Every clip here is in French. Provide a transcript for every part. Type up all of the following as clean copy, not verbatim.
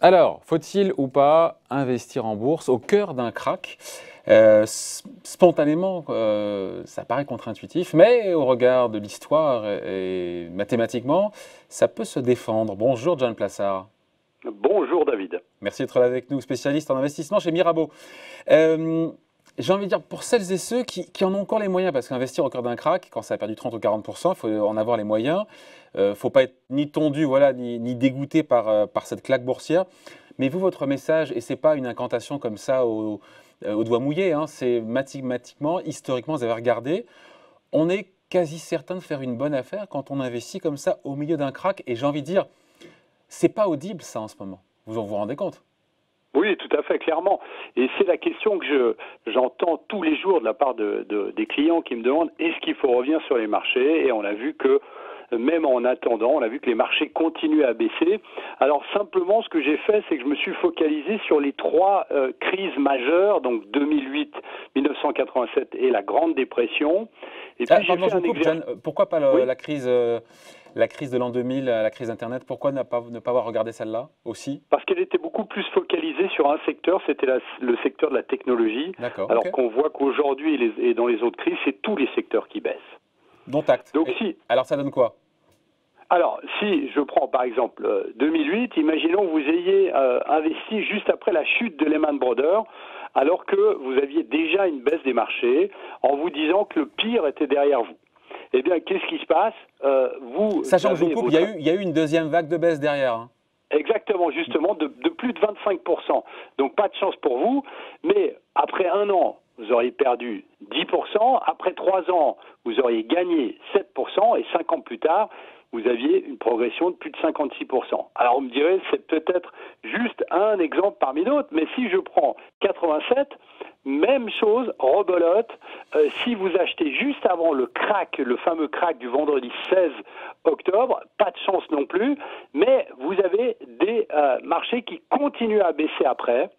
Alors, faut-il ou pas investir en bourse au cœur d'un krach? Spontanément, ça paraît contre-intuitif, mais au regard de l'histoire et mathématiquement, ça peut se défendre. Bonjour John Plassard. Bonjour David. Merci d'être là avec nous, spécialiste en investissement chez Mirabeau. J'ai envie de dire, pour celles et ceux qui en ont encore les moyens, parce qu'investir au cœur d'un krach, quand ça a perdu 30 ou 40%, il faut en avoir les moyens. Il ne faut pas être ni tondu, voilà, ni dégoûté par cette claque boursière. Mais vous, votre message, et ce n'est pas une incantation comme ça au doigt mouillé, hein, c'est mathématiquement, historiquement, vous avez regardé, on est quasi certain de faire une bonne affaire quand on investit comme ça au milieu d'un krach. Et j'ai envie de dire, ce n'est pas audible ça en ce moment. Vous vous rendez compte ? Oui, tout à fait, clairement. Et c'est la question que j'entends tous les jours de la part des clients qui me demandent est-ce qu'il faut revenir sur les marchés? Et on a vu que, même en attendant, on a vu que les marchés continuent à baisser. Alors simplement, ce que j'ai fait, c'est que je me suis focalisé sur les trois crises majeures, donc 2008, 1987 et la Grande Dépression. Et puis j'ai fait un exercice. Pourquoi pas la crise de l'an 2000, la crise Internet, pourquoi ne pas avoir regardé celle-là aussi? Parce qu'elle était beaucoup plus focalisée sur un secteur, c'était le secteur de la technologie. Alors qu'on voit qu'aujourd'hui et dans les autres crises, c'est tous les secteurs qui baissent. Dont acte. Donc, alors ça donne quoi? Alors, si je prends par exemple 2008, imaginons que vous ayez investi juste après la chute de Lehman Brothers, alors que vous aviez déjà une baisse des marchés, en vous disant que le pire était derrière vous. Eh bien, qu'est-ce qui se passe? Sachant que je vous coupe, il y a eu une deuxième vague de baisse derrière. Hein. Exactement, justement, de plus de 25%. Donc, pas de chance pour vous. Mais après un an, vous auriez perdu 10%. Après 3 ans, vous auriez gagné 7%. Et 5 ans plus tard, vous aviez une progression de plus de 56%. Alors, on me dirait, c'est peut-être juste un exemple parmi d'autres. Mais si je prends 87, même chose, rebelote, si vous achetez juste avant le krach, le fameux krach du vendredi 16 octobre, pas de chance non plus, mais vous avez des marchés qui continuent à baisser après,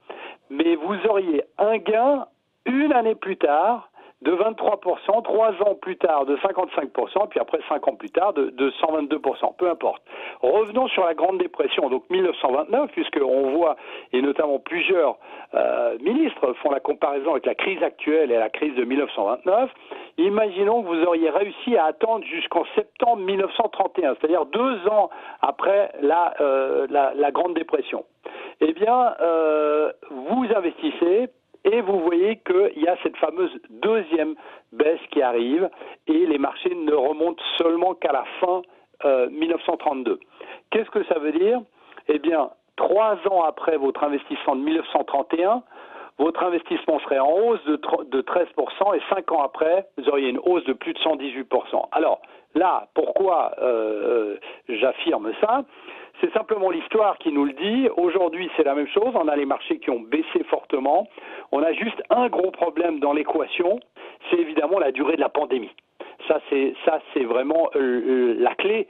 mais vous auriez un gain une année plus tard de 23%, 3 ans plus tard de 55%, puis après 5 ans plus tard de 122%, peu importe. Revenons sur la Grande Dépression, donc 1929, puisqu'on voit, et notamment plusieurs ministres font la comparaison avec la crise actuelle et la crise de 1929. Imaginons que vous auriez réussi à attendre jusqu'en septembre 1931, c'est-à-dire 2 ans après la Grande Dépression. Eh bien, vous investissez et vous voyez qu'il y a cette fameuse deuxième baisse qui arrive et les marchés ne remontent seulement qu'à la fin 1932. Qu'est-ce que ça veut dire? Eh bien, 3 ans après votre investissement de 1931, votre investissement serait en hausse de 13% et 5 ans après, vous auriez une hausse de plus de 118%. Alors là, pourquoi j'affirme ça? C'est simplement l'histoire qui nous le dit. Aujourd'hui, c'est la même chose. On a les marchés qui ont baissé fortement. On a juste un gros problème dans l'équation, c'est évidemment la durée de la pandémie. Ça, c'est vraiment la clé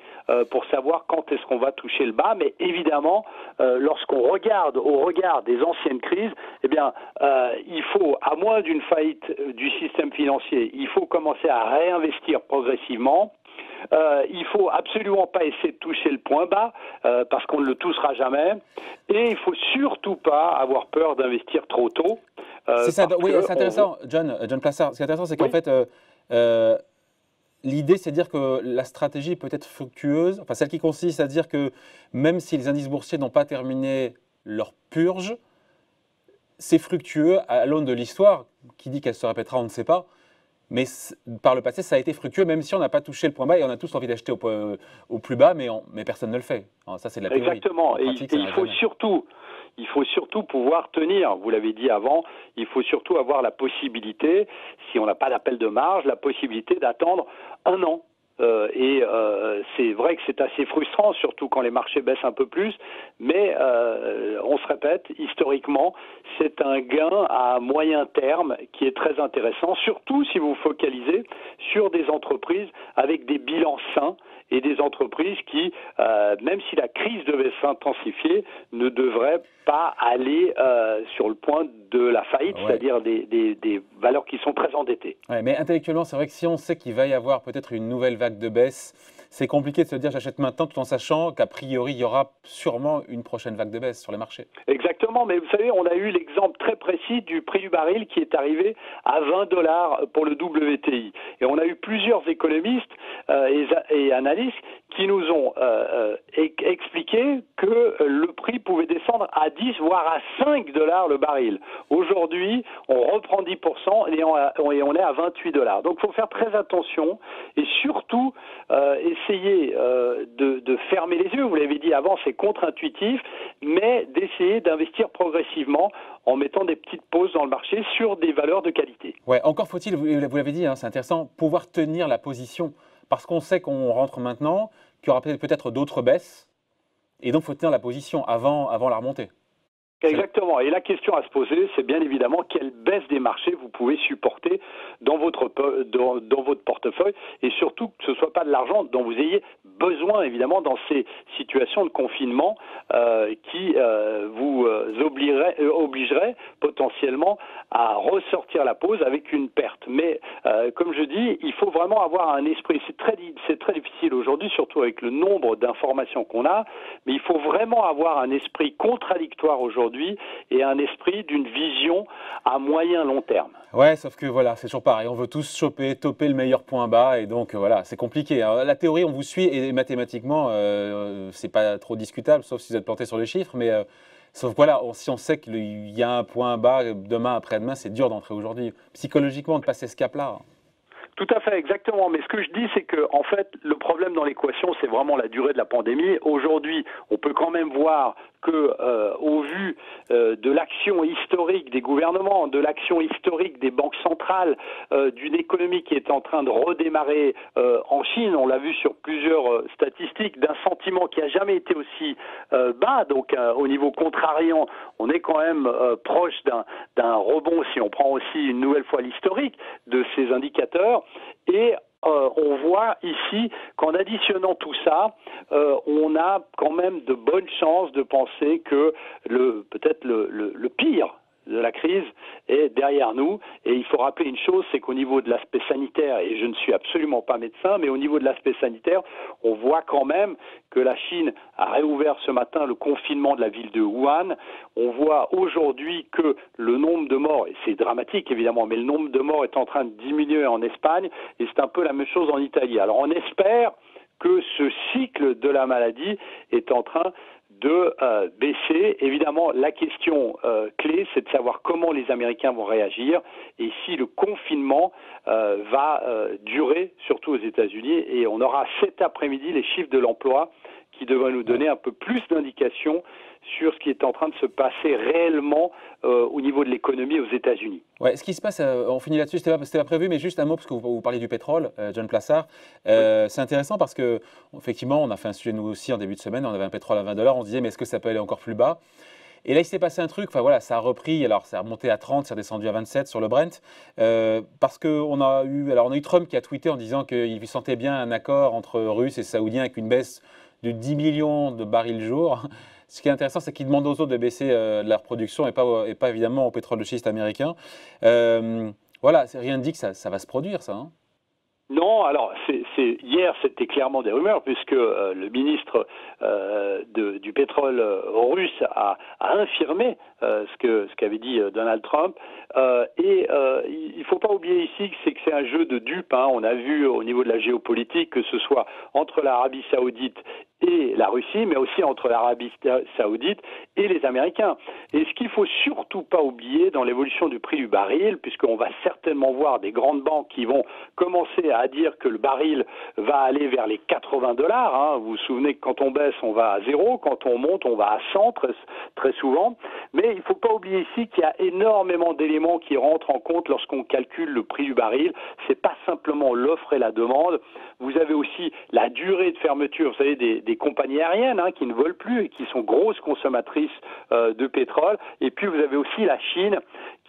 pour savoir quand est-ce qu'on va toucher le bas. Mais évidemment, lorsqu'on regarde au regard des anciennes crises, eh bien, il faut, à moins d'une faillite du système financier, il faut commencer à réinvestir progressivement. Il faut absolument pas essayer de toucher le point bas parce qu'on ne le touchera jamais. Et il faut surtout pas avoir peur d'investir trop tôt. C'est intéressant, John Plassard. Ce qui est intéressant, c'est qu'en fait, l'idée, c'est de dire que la stratégie peut être fructueuse, enfin celle qui consiste à dire que même si les indices boursiers n'ont pas terminé leur purge, c'est fructueux à l'aune de l'histoire, qui dit qu'elle se répétera, on ne sait pas. Mais par le passé, ça a été fructueux, même si on n'a pas touché le point bas et on a tous envie d'acheter au plus bas, mais personne ne le fait. Alors, ça, c'est de la théorie. Exactement. Et il faut surtout pouvoir tenir. Vous l'avez dit avant, il faut surtout avoir la possibilité, si on n'a pas d'appel de marge, la possibilité d'attendre un an. C'est vrai que c'est assez frustrant, surtout quand les marchés baissent un peu plus, mais on se répète, historiquement, c'est un gain à moyen terme qui est très intéressant, surtout si vous vous focalisez sur des entreprises avec des bilans sains et des entreprises qui, même si la crise devait s'intensifier, ne devraient pas aller sur le point de la faillite, Ouais. c'est-à-dire des valeurs qui sont très endettées. Ouais, mais intellectuellement, c'est vrai que si on sait qu'il va y avoir peut-être une nouvelle vague de baisse, c'est compliqué de se dire j'achète maintenant tout en sachant qu'a priori, il y aura sûrement une prochaine vague de baisse sur les marchés. Exactement, mais vous savez, on a eu l'exemple très précis du prix du baril qui est arrivé à 20 dollars pour le WTI. Et on a eu plusieurs économistes et analystes qui nous ont expliqué que le prix pouvait descendre à 10 voire à 5 dollars le baril. Aujourd'hui, on reprend 10% et on est à 28 dollars. Donc il faut faire très attention et surtout essayer de fermer les yeux. Vous l'avez dit avant, c'est contre-intuitif, mais d'essayer d'investir progressivement en mettant des petites pauses dans le marché sur des valeurs de qualité. Ouais, encore faut-il, vous l'avez dit, hein, c'est intéressant, pouvoir tenir la position. Parce qu'on sait qu'on rentre maintenant, qu'il y aura peut-être d'autres baisses. Et donc, il faut tenir la position avant la remontée. Exactement. Et la question à se poser, c'est bien évidemment quelle baisse des marchés vous pouvez supporter dans votre portefeuille et surtout que ce ne soit pas de l'argent dont vous ayez besoin évidemment dans ces situations de confinement qui vous obligeraient potentiellement à ressortir la pause avec une perte. Mais comme je dis, il faut vraiment avoir un esprit. C'est très difficile aujourd'hui, surtout avec le nombre d'informations qu'on a, mais il faut vraiment avoir un esprit contradictoire aujourd'hui et un esprit d'une vision à moyen long terme. Ouais, sauf que voilà, c'est toujours pareil. On veut tous toper le meilleur point bas et donc voilà, c'est compliqué. Alors, la théorie, on vous suit et mathématiquement, c'est pas trop discutable, sauf si vous êtes planté sur les chiffres. Mais sauf que voilà, si on sait qu'il y a un point bas demain, après-demain, c'est dur d'entrer aujourd'hui. Psychologiquement, de passer ce cap-là. Tout à fait, exactement. Mais ce que je dis, c'est que, en fait, le problème dans l'équation, c'est vraiment la durée de la pandémie. Aujourd'hui, on peut quand même voir que, au vu de l'action historique des gouvernements, de l'action historique des banques centrales, d'une économie qui est en train de redémarrer en Chine, on l'a vu sur plusieurs statistiques, d'un sentiment qui n'a jamais été aussi bas. Donc, au niveau contrariant, on est quand même proche d'un rebond, si on prend aussi une nouvelle fois l'historique de ces indicateurs. Et on voit ici qu'en additionnant tout ça, on a quand même de bonnes chances de penser que peut-être le pire de la crise est derrière nous. Et il faut rappeler une chose, c'est qu'au niveau de l'aspect sanitaire, et je ne suis absolument pas médecin, mais au niveau de l'aspect sanitaire, on voit quand même que la Chine a réouvert ce matin le confinement de la ville de Wuhan. On voit aujourd'hui que le nombre de morts, et c'est dramatique évidemment, mais le nombre de morts est en train de diminuer en Espagne, et c'est un peu la même chose en Italie. Alors on espère que ce cycle de la maladie est en train de baisser. Évidemment, la question clé, c'est de savoir comment les Américains vont réagir et si le confinement va durer, surtout aux États-Unis. Et on aura cet après-midi les chiffres de l'emploi qui devraient nous donner un peu plus d'indications sur ce qui est en train de se passer réellement au niveau de l'économie aux États-Unis. Ouais, ce qui se passe, on finit là-dessus, c'était pas prévu, mais juste un mot, parce que vous parliez du pétrole, John Plassard. Oui. C'est intéressant parce que, effectivement, on a fait un sujet nous aussi en début de semaine, on avait un pétrole à 20 dollars, on se disait, mais est-ce que ça peut aller encore plus bas? Et là, il s'est passé un truc, enfin voilà, ça a repris, alors ça a remonté à 30, c'est redescendu à 27 sur le Brent, parce qu'on a eu Trump qui a tweeté en disant qu'il sentait bien un accord entre Russes et Saoudiens avec une baisse de 10 millions de barils jour. Ce qui est intéressant, c'est qu'ils demandent aux autres de baisser leur production et pas évidemment au pétrole de schiste américain. Voilà, rien ne dit que ça va se produire, ça. Hein. Non, alors hier c'était clairement des rumeurs puisque le ministre du pétrole russe a infirmé ce qu'avait dit Donald Trump et il faut pas oublier ici que c'est un jeu de dupes. Hein. On a vu au niveau de la géopolitique que ce soit entre l'Arabie Saoudite et la Russie, mais aussi entre l'Arabie saoudite et les Américains. Et ce qu'il faut surtout pas oublier dans l'évolution du prix du baril, puisqu'on va certainement voir des grandes banques qui vont commencer à dire que le baril va aller vers les 80 dollars. Hein. Vous vous souvenez que quand on baisse, on va à 0, quand on monte, on va à 100 très souvent. Mais il ne faut pas oublier ici qu'il y a énormément d'éléments qui rentrent en compte lorsqu'on calcule le prix du baril. C'est pas simplement l'offre et la demande. Vous avez aussi la durée de fermeture, vous savez, des compagnies aériennes hein, qui ne volent plus et qui sont grosses consommatrices de pétrole. Et puis vous avez aussi la Chine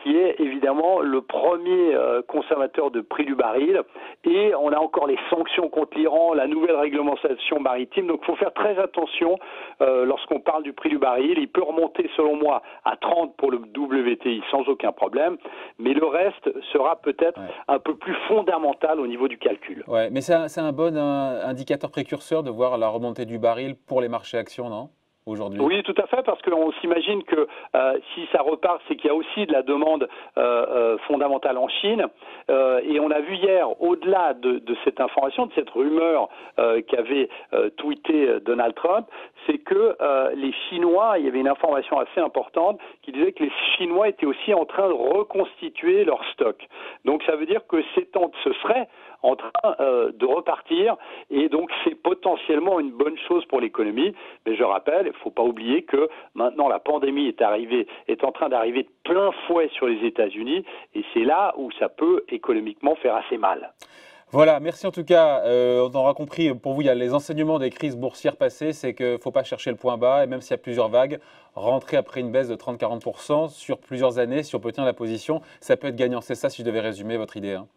qui est évidemment le premier consommateur de prix du baril. Et on a encore les sanctions contre l'Iran, la nouvelle réglementation maritime. Donc il faut faire très attention lorsqu'on parle du prix du baril. Il peut remonter selon moi à 30 pour le WTI sans aucun problème. Mais le reste sera peut-être un peu plus fondamental au niveau du calcul. Ouais, mais c'est un bon indicateur précurseur de voir la remontée du baril pour les marchés actions, non? Aujourd'hui. Oui, tout à fait, parce qu'on s'imagine que si ça repart, c'est qu'il y a aussi de la demande fondamentale en Chine. Et on a vu hier, au-delà de cette information, de cette rumeur qu'avait tweeté Donald Trump, c'est que les Chinois, il y avait une information assez importante qui disait que les Chinois étaient aussi en train de reconstituer leur stock. Donc ça veut dire que ce serait en train de repartir et donc c'est potentiellement une bonne chose pour l'économie. Mais je rappelle, il ne faut pas oublier que maintenant la pandémie est en train d'arriver de plein fouet sur les États-Unis et c'est là où ça peut économiquement faire assez mal. Voilà, merci en tout cas. On aura compris, pour vous, il y a les enseignements des crises boursières passées, c'est qu'il ne faut pas chercher le point bas et même s'il y a plusieurs vagues, rentrer après une baisse de 30-40% sur plusieurs années, si on peut tenir la position, ça peut être gagnant. C'est ça si je devais résumer votre idée. Hein.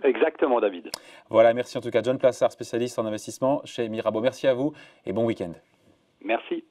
Exactement, David. Voilà, merci en tout cas. John Plassard, spécialiste en investissement chez Mirabeau. Merci à vous et bon week-end. Merci.